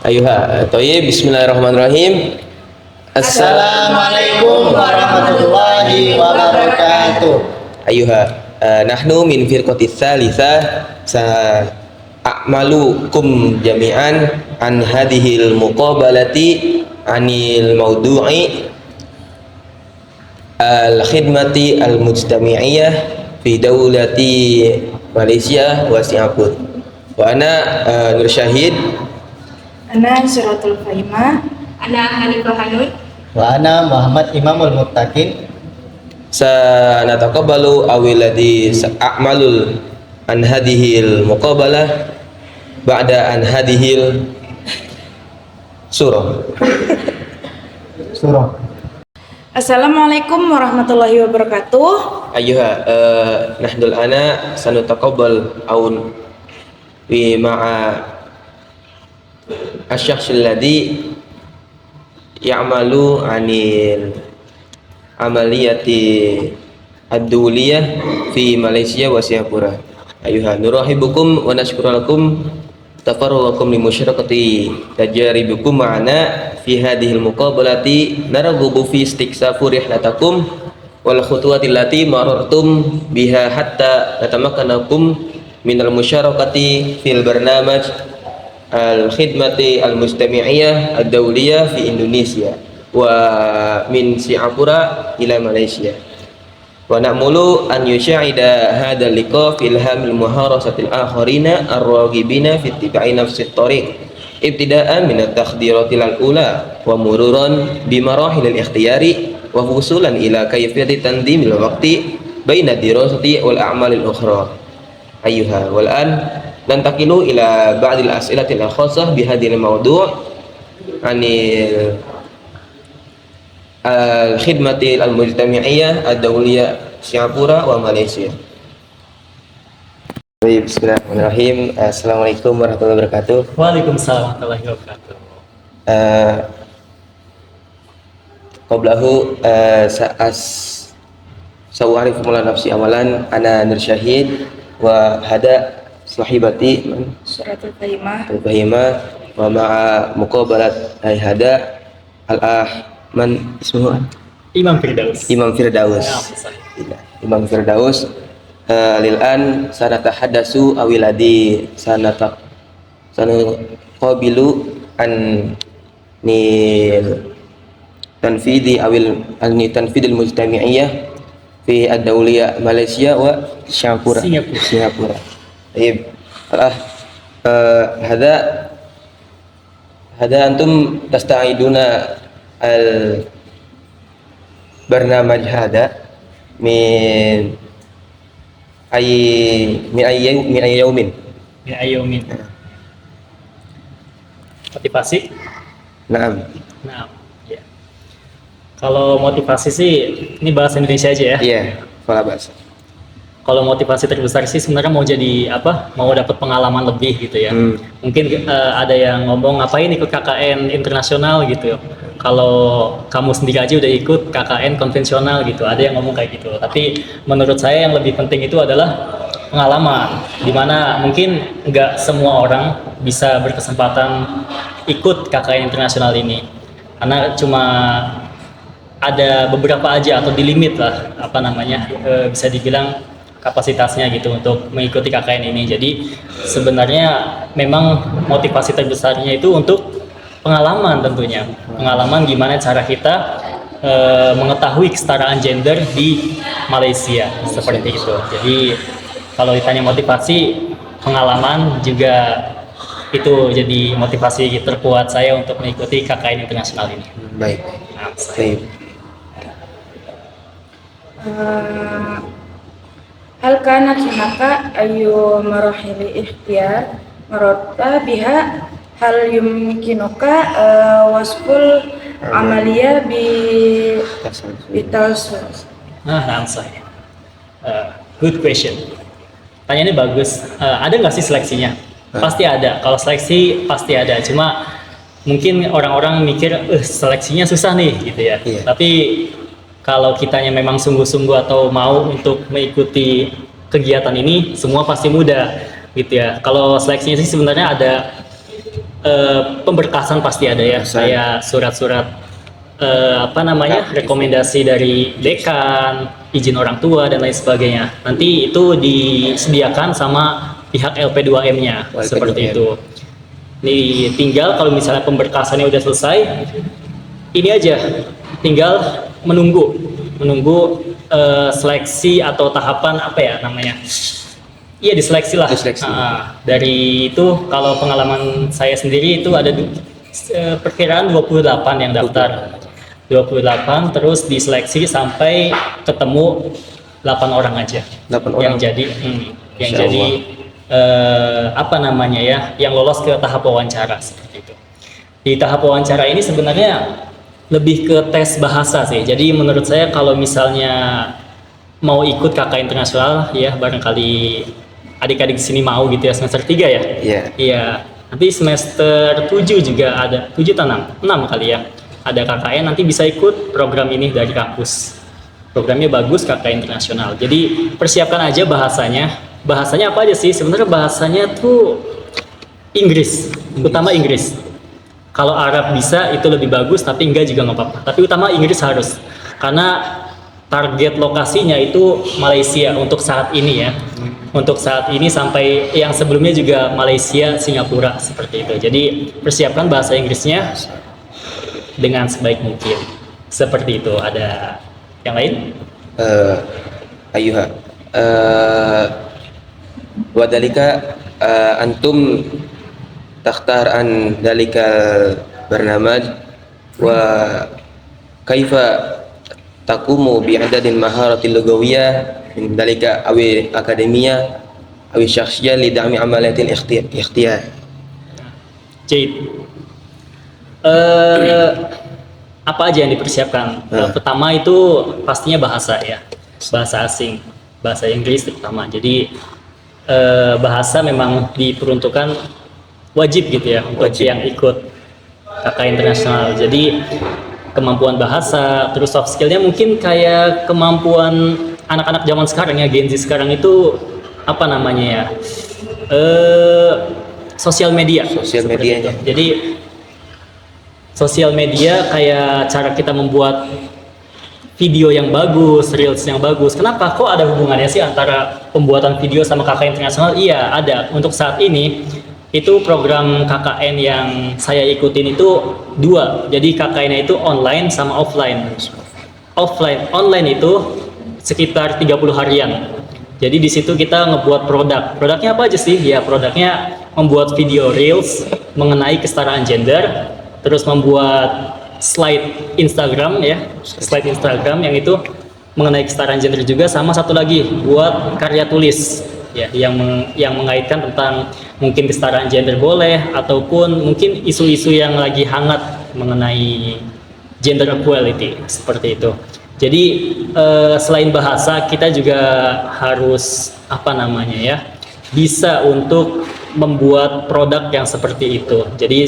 Ayuha, toyib, bismillahirrahmanirrahim. Assalamualaikum warahmatullahi wabarakatuh. Ayuha, nahnu min firqati tsalitsah a'malukum jami'an an hadhil muqabalati anil maudu'i al-khidmati al-mujtami'iyah fi daulati Malaysia wa Singapura. Wa ana Nur Syahid, Ana Suratul Faimah, Ana Hanifah Hanud. Wa ana Muhammad Imamul Muttaqin. sanataqabbalu awilladhi a'malul an hadhil muqabalah ba'da an hadhil surah. Assalamualaikum warahmatullahi wabarakatuh. Ayuha, nahdul ana sanutaqabbal aun fi ma'a asyakhs alladhi ya'malu anil amaliyati ad-duliyah fi Malaysia wa Singapura. Ayuha, nurahibukum wa nashkurulakum tafarruqakum li musyarakati tajaribukum ma'ana fi hadhil muqabalati narghubu fi istiksafu rihlatakum wal khutuwati allati marartum biha hatta natamakkanakum minal musyarakati fil barnamaj al-khidmati al-mustami'iyah ad-dawliyah fi Indonesia wa min Singapura ila Malaysia. Wa na'mulu an yusya'ida hadzal liqa fil hamil muharasatil akharina ar-raghibina fi ittiba'i nafsit tariq ibtida'an min at-takhdiratil al-ula wa mururan bi marahil al-ikhtiyari wa wusulan ila kayfiyati tanzimil waqti baina dirasati wal a'malil ukhra. Ayyuha, wal an nantaqilu ila ba'dil as'ilatil khassah bi hadzal mawdu' anil al-khidmati al-mujtami'iyah ad-dawliyah Singapura wa Malaysia. Baik, bismillahirrahmanirrahim. Assalamualaikum warahmatullahi wabarakatuh. Waalaikumsalam warahmatullahi wabarakatuh. Qablahu sa'arif mula nafsi amalan ana Nur Syahid wa hada sahibati Suratul Faimah. al-Fahimah wa ma'a muqabalat hada man ismuhu Imam Firdaus. Imam Firdaus. Ya, Imam Firdaus. Lil an sanatahaddasu awiladi sanaqabilu an nil tanfidi awil anni tanfidil mujtami'iyah fi ad-dawliyah Malaysia wa Singapura. Baik. Hada antum tasta'iduna al barnamaj hada min yaumin. Ya ayomin. Motivasi? Naam. Nah, ya. Kalau motivasi sih, ini bahasa Indonesia aja ya. Iya, fala bahasa. Kalau motivasi terbesar sih sebenarnya mau jadi apa? Mau dapat pengalaman lebih gitu ya. Mungkin ada yang ngomong ngapain ikut KKN internasional gitu. Kalau kamu sendiri aja udah ikut KKN konvensional gitu. Ada yang ngomong kayak gitu. Tapi menurut saya yang lebih penting itu adalah pengalaman. Dimana mungkin nggak semua orang bisa berkesempatan ikut KKN internasional ini. Karena cuma ada beberapa aja atau di limit lah bisa dibilang kapasitasnya gitu untuk mengikuti KKN ini. Jadi sebenarnya memang motivasi terbesarnya itu untuk pengalaman tentunya. Pengalaman gimana cara kita mengetahui kesetaraan gender di Malaysia seperti itu. Jadi kalau ditanya motivasi, pengalaman juga itu jadi motivasi terkuat saya untuk mengikuti KKN internasional ini. Baik. Nah, Baik. Hal kanat hunaka ayu marahili ikhtiyar marota biha hal yumkinuka wasful amalia bitalsus. Saya. Good question. Pertanyaannya bagus. Ada nggak sih seleksinya? Pasti ada. Kalau seleksi pasti ada. Cuma mungkin orang-orang mikir, seleksinya susah nih, gitu ya. Iya. Tapi kalau kitanya memang sungguh-sungguh atau mau untuk mengikuti kegiatan ini, semua pasti mudah, gitu ya. Kalau seleksinya sih sebenarnya ada pemberkasan pasti ada ya, Pemberkasan. kayak surat-surat rekomendasi dari dekan, izin orang tua dan lain sebagainya. Nanti itu disediakan sama pihak LP2M-nya LP2M. seperti itu. Nih tinggal kalau misalnya pemberkasannya udah selesai, ini aja tinggal menunggu seleksi atau tahapan apa ya namanya? Iya diseleksi lah. Diseleksi. Dari itu kalau pengalaman saya sendiri itu ada perkiraan 28 yang daftar. 28 terus diseleksi sampai ketemu 8 orang aja 8 yang orang. jadi yang Insya jadi yang lolos ke tahap wawancara seperti itu. Di tahap wawancara ini sebenarnya lebih ke tes bahasa sih. Jadi menurut saya kalau misalnya mau ikut KK internasional ya barangkali adik-adik di sini mau gitu ya semester 3 ya. Iya. Iya. Nanti semester 7 juga ada 7 atau 6 kali ya. Ada KKN nanti bisa ikut program ini dari kampus. Programnya bagus KKN internasional. Jadi persiapkan aja bahasanya. Bahasanya apa aja sih? Sebenarnya bahasanya tuh Inggris. Utama Inggris. Kalau Arab bisa itu lebih bagus, tapi enggak juga nggak apa-apa. Tapi utama Inggris harus, karena target lokasinya itu Malaysia untuk saat ini ya. Untuk saat ini sampai yang sebelumnya juga Malaysia, Singapura seperti itu. Jadi persiapkan bahasa Inggrisnya dengan sebaik mungkin. Seperti itu. Ada yang lain? Ayuha. Wadalika antum takhtar an dalikal barnamaj wa kaifa taqumu bi'adadin maharatil lughawiyah min dalika awi akademiyah awi syakhsiyah li da'mi amaliyatil ikhtiyar. Jade. Apa aja yang dipersiapkan? Pertama itu pastinya bahasa ya, bahasa asing, bahasa Inggris terutama. Jadi bahasa memang diperuntukkan wajib gitu ya untuk yang ikut KK internasional. Jadi kemampuan bahasa, terus soft skillnya mungkin kayak kemampuan anak-anak zaman sekarang ya, Gen Z sekarang itu apa namanya ya, sosial media. Sosial seperti medianya. itu. Jadi sosial media kayak cara kita membuat video yang bagus, reels yang bagus. Kenapa? Kok ada hubungannya sih antara pembuatan video sama KKN internasional? Iya, ada. Untuk saat ini itu program KKN yang saya ikutin itu 2. Jadi KKN-nya itu online sama offline. Online itu sekitar 30 harian. Jadi di situ kita ngebuat produk. Produknya apa aja sih? Ya produknya membuat video reels mengenai kesetaraan gender, terus membuat slide Instagram ya, slide Instagram yang itu mengenai kesetaraan gender juga, sama satu lagi buat karya tulis ya yang mengaitkan tentang mungkin kesetaraan gender boleh, ataupun mungkin isu-isu yang lagi hangat mengenai gender equality seperti itu. Jadi selain bahasa kita juga harus apa namanya ya, bisa untuk membuat produk yang seperti itu. Jadi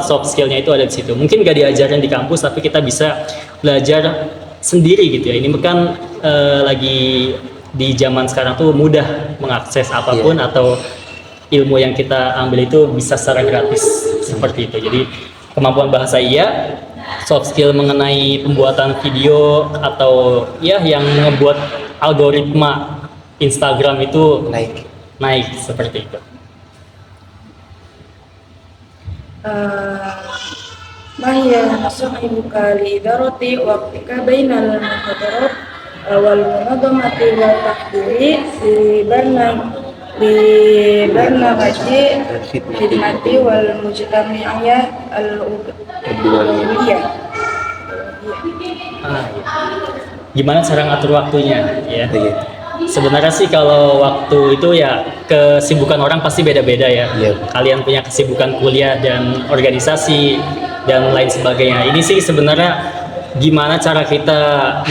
soft skillnya itu ada di situ. Mungkin gak diajarin di kampus, tapi kita bisa belajar sendiri gitu ya. Ini kan lagi di zaman sekarang tuh mudah mengakses apapun atau ilmu yang kita ambil itu bisa secara gratis seperti itu. Jadi kemampuan bahasa iya, soft skill mengenai pembuatan video atau ya yang membuat algoritma Instagram itu naik seperti itu. ما هي نصائحك لإدارة وقتك بين المحاضرات والمنظمة والتحضير لبرنامج الخدمة والمجتمعية الأولوية. Gimana cara ngatur waktunya ya? Sebenarnya sih kalau waktu itu ya kesibukan orang pasti beda-beda ya. Kalian punya kesibukan kuliah dan organisasi dan lain sebagainya. Ini sih sebenarnya gimana cara kita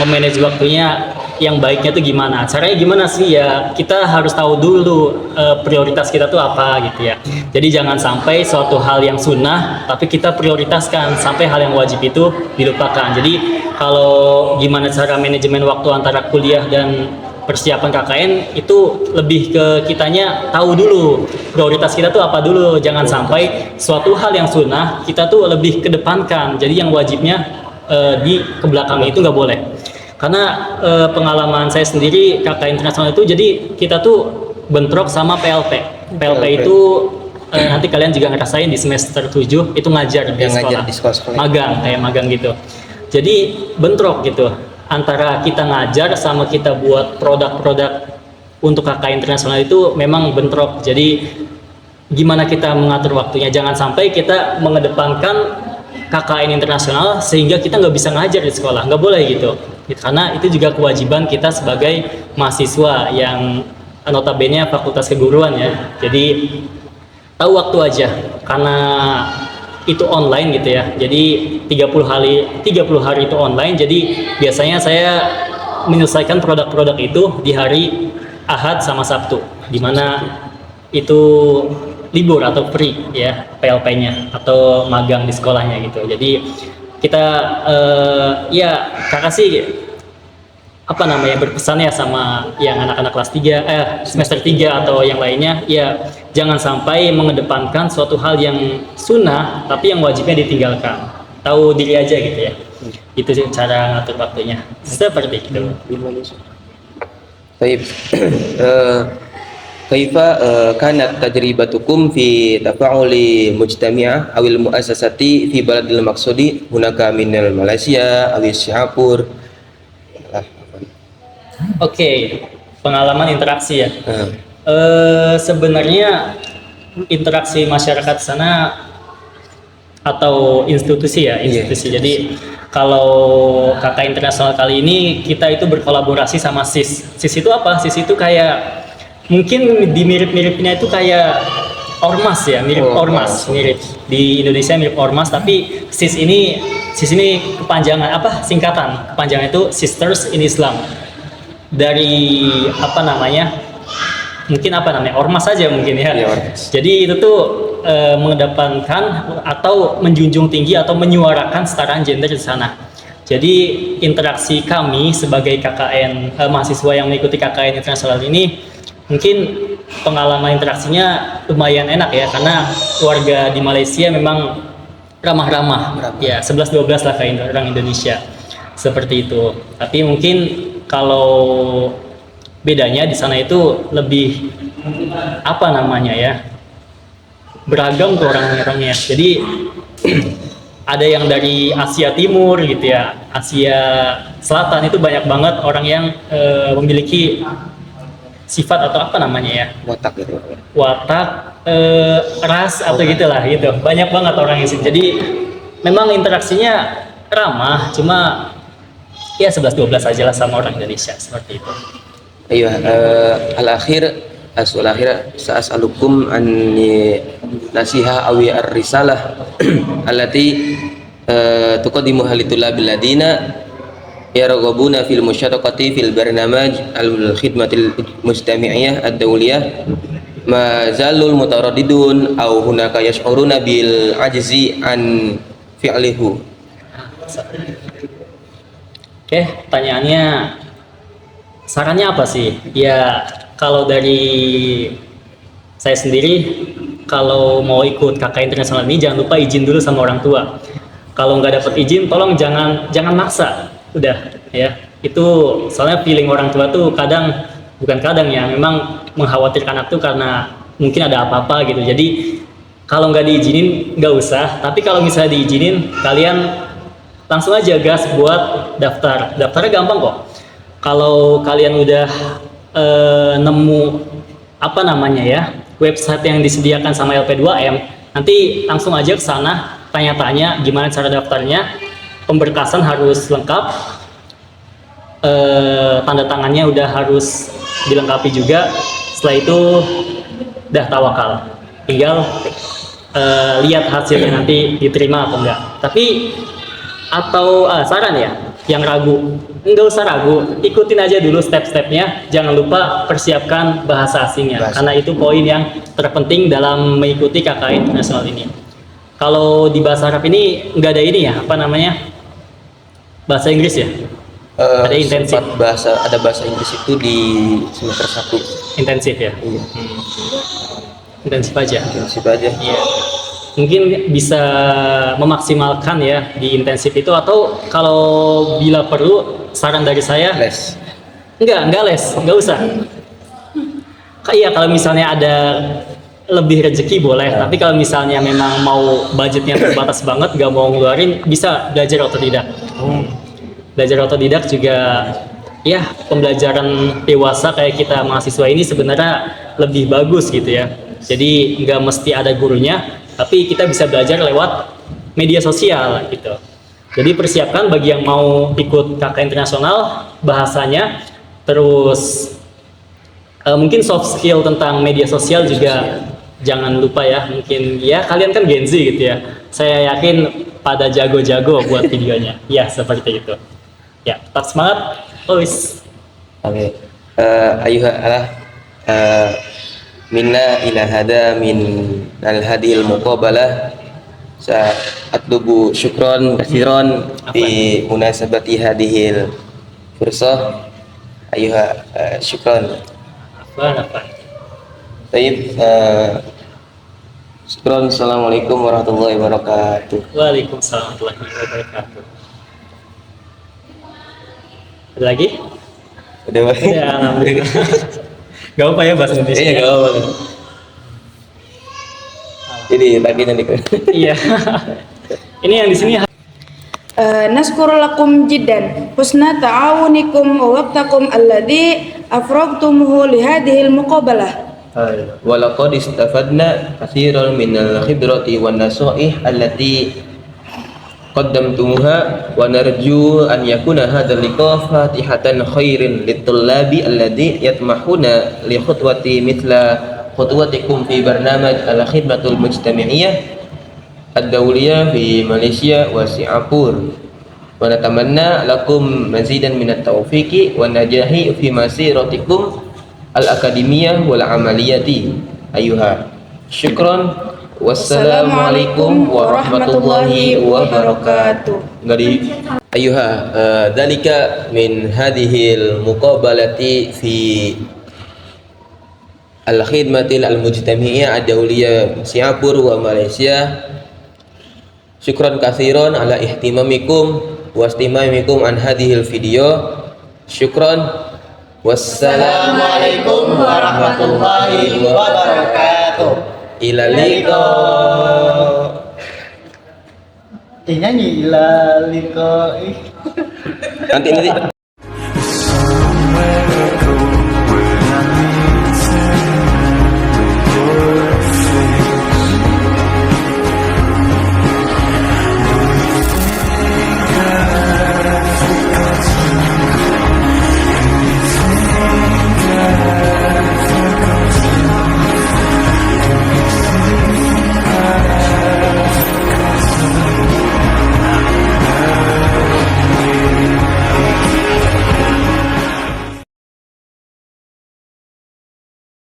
memanage waktunya yang baiknya tuh gimana? Caranya gimana sih ya? Kita harus tahu dulu prioritas kita tuh apa gitu ya. Jadi jangan sampai suatu hal yang sunnah tapi kita prioritaskan sampai hal yang wajib itu dilupakan. Jadi kalau gimana cara manajemen waktu antara kuliah dan persiapan KKN itu lebih ke kitanya tahu dulu prioritas kita tuh apa dulu. Jangan sampai suatu hal yang sunnah kita tuh lebih kedepankan. Jadi yang wajibnya di kebelakang itu nggak boleh. Karena pengalaman saya sendiri KKN internasional itu, jadi kita tuh bentrok sama PLP. PLP itu nanti kalian juga ngerasain di semester 7 itu ngajar di sekolah. Ngajar di sekolah-sekolah. Magang, kayak magang gitu. Jadi bentrok gitu antara kita ngajar sama kita buat produk-produk untuk KKN internasional itu memang bentrok. Jadi gimana kita mengatur waktunya, jangan sampai kita mengedepankan KKN internasional sehingga kita nggak bisa ngajar di sekolah, nggak boleh gitu. Karena itu juga kewajiban kita sebagai mahasiswa yang notabene fakultas keguruan ya. Jadi tahu waktu aja, karena itu online gitu ya. Jadi 30 hari itu online. Jadi biasanya saya menyelesaikan produk-produk itu di hari Ahad sama Sabtu, di mana itu libur atau free ya PLP-nya atau magang di sekolahnya gitu. Jadi kita ya kakak sih apa namanya berpesan ya sama yang anak-anak kelas 3 semester 3 atau yang lainnya, ya jangan sampai mengedepankan suatu hal yang sunnah tapi yang wajibnya ditinggalkan. Tahu diri aja gitu ya. Itu sih cara ngatur waktunya. Seperti itu. Baik. Kaifa kanat tajribatukum fi tafa'uli mujtami'ah awil muassasati fi baladil maqsudi hunaka minal Malaysia awil Singapura. Oke, pengalaman interaksi ya. Sebenarnya interaksi masyarakat sana atau institusi ya, institusi. Jadi kalau KKN internasional kali ini kita itu berkolaborasi sama SIS. SIS itu apa? SIS itu kayak mungkin dimirip-miripnya itu kayak ormas ya, mirip ormas, mirip di Indonesia mirip ormas, tapi SIS ini kepanjangan apa? Singkatan. Kepanjangan itu Sisters in Islam. Dari apa namanya? Mungkin apa namanya? Ormas saja mungkin ya. Jadi itu tuh mengedepankan atau menjunjung tinggi atau menyuarakan kesetaraan gender di sana. Jadi interaksi kami sebagai KKN mahasiswa yang mengikuti KKN internasional ini mungkin pengalaman interaksinya lumayan enak ya, karena warga di Malaysia memang ramah-ramah. Ya 11-12 lah kayak orang Indonesia. Seperti itu. Tapi mungkin kalau bedanya di sana itu lebih apa namanya ya, beragam tuh orang-orangnya. Jadi ada yang dari Asia Timur gitu ya, Asia Selatan itu banyak banget orang yang memiliki sifat atau apa namanya ya, Watak gitu. watak ras atau gitulah gitu. Banyak banget orang yang sini. Jadi memang interaksinya ramah, cuma ya 11-12 aja lah sama orang Indonesia seperti itu. Ayo, al-akhir sa'as'alukum an nasiha awi ar-risalah allati tuqaddimu halitulabil ladina yaraghabuna fil musyarakati fil barnamaj al-khidmatil mujtami'iyah ad-dawliyah ma zalul mutaraddidun aw hunaka yash'uruna bil ajzi an fi'lihu. Oke, pertanyaannya sarannya apa sih? Ya kalau dari saya sendiri, kalau mau ikut KKN internasional ini jangan lupa izin dulu sama orang tua. Kalau nggak dapat izin, tolong jangan maksa. Udah ya, itu soalnya feeling orang tua tuh bukan kadang ya, memang mengkhawatirkan anak tuh karena mungkin ada apa-apa gitu. Jadi kalau nggak diizinin nggak usah, tapi kalau misalnya diizinin kalian langsung aja gas buat daftar. Daftarnya gampang kok. Kalau kalian udah nemu apa namanya ya, website yang disediakan sama LP2M, nanti langsung aja ke sana, tanya-tanya gimana cara daftarnya. Pemberkasan harus lengkap, tanda tangannya udah harus dilengkapi juga. Setelah itu udah tawakal, tinggal lihat hasilnya nanti diterima atau enggak. Tapi saran ya, yang ragu nggak usah ragu, ikutin aja dulu step-stepnya. Jangan lupa persiapkan bahasa asingnya, karena itu poin yang terpenting dalam mengikuti KKN internasional ini. Kalau di bahasa Arab ini nggak ada ini ya, apa namanya, bahasa Inggris ya, ada intensif. Ada bahasa Inggris itu di semester 1 intensif ya. Iya. Intensif aja. Intensif aja. Iya. Mungkin bisa memaksimalkan ya di intensif itu, atau kalau bila perlu saran dari saya Les. enggak les, enggak usah. Iya, kalau misalnya ada lebih rezeki boleh, tapi kalau misalnya memang mau budgetnya terbatas banget, nggak mau ngeluarin, bisa belajar otodidak. Belajar otodidak juga ya, pembelajaran dewasa kayak kita mahasiswa ini sebenarnya lebih bagus gitu ya. Jadi nggak mesti ada gurunya, tapi kita bisa belajar lewat media sosial gitu. Jadi persiapkan bagi yang mau ikut KK internasional, bahasanya, terus mungkin soft skill tentang media sosial juga jangan lupa ya. Mungkin ya kalian kan Gen Z gitu ya. Saya yakin pada jago-jago buat videonya. Ya seperti itu. Ya tetap semangat. Always. Oke. Ayuha alah minna ila hada min al-hadil muqabalah sa'atlubu syukran katsiran fi munasabati hadhil fursah. Ayuha syukran. Apa? Baik, syukran. Assalamualaikum warahmatullahi wabarakatuh. Waalaikumsalam warahmatullahi wabarakatuh. Ada lagi? Udah, Pak. Ya, alhamdulillah. Gak apa ya bahasa Indonesia. Iya, enggak apa-apa. Jadi tadi nanti. Iya. Ini yang di sini. Naskuru lakum jiddan husna ta'awunikum wa waqtakum alladhi afragtumuhu li hadhihi al-muqabalah. Walaqad istafadna katsiran minal khibrati wan nasaih allati qaddamtumuha wa narju an yakuna hadzal liqa fatihatan khairin lit-tullabi alladhi yatmahuna li khutwati mithla khutwatikum fi barnamij al-khidmatul mujtami'iyah ad-dawliyah fi Malaysia wa Singapura. Wa natamanna lakum mazidan minat taufiqi wa najahi fi masiratikum al-akademiyah wal amaliyati. Ayuha syukran. Wassalamualaikum warahmatullahi wabarakatuh. Dari ayuha dalika min hadhil muqabalati fi al-khidmatil al-mujtami'iyah ad-dawliyah Singapura wa Malaysia. Syukran katsiran ala ihtimamikum wa istimamikum an hadhil video. Syukran. Wassalamualaikum warahmatullahi wabarakatuh. Ila liqa. Nyanyi ila liqa. Nanti